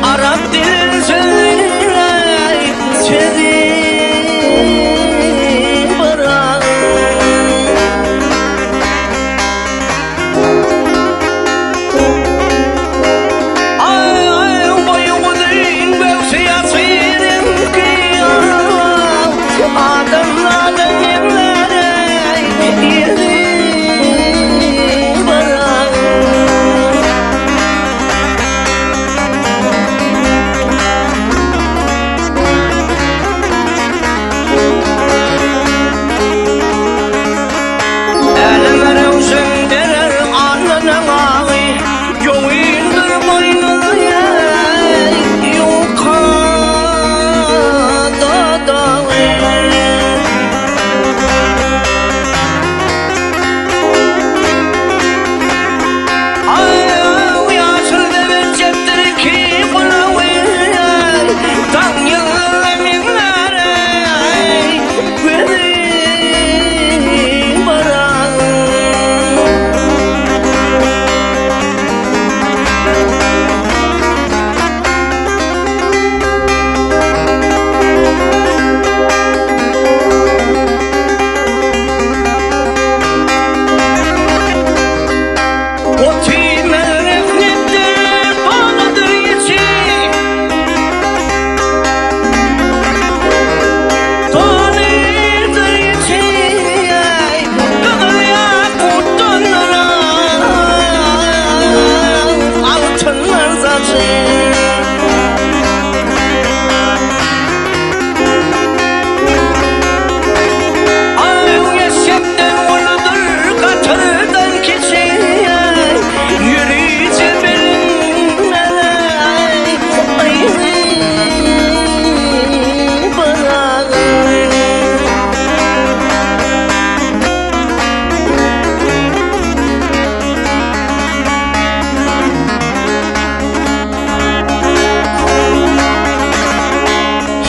Arap dilin söyleyey çedi bırak. Ay ay boyumu din bevsiya çiğnin kıyam adamlardan yerlere yedi bırak.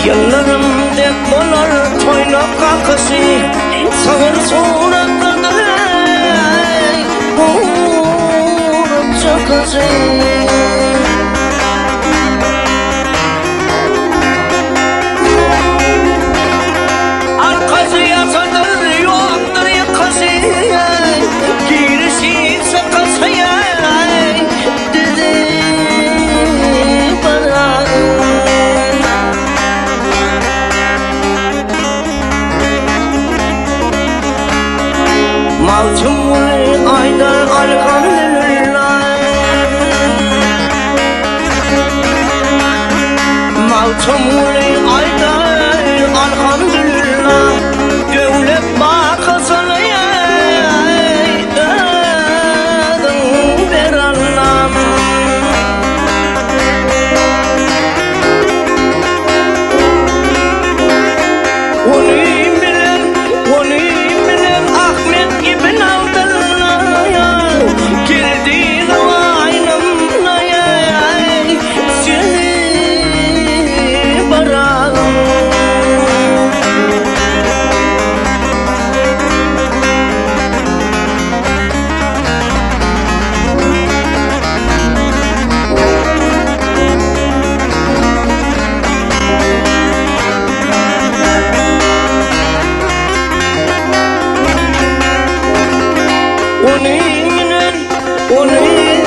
Yıllarım dek bolar toynap kakısı sağır suratlardır vurup çakısı. Arkası yasadır yoktur yakası girişi sakası dedi bana. Malçım var ayda elhamdülillah. Malçım var ayda elhamdülillah. Devlet bakasını yedin ver Allah'ım. Onu bilen Ahmet gibi Abdullah'a girdin aynımla seni bırak. Onu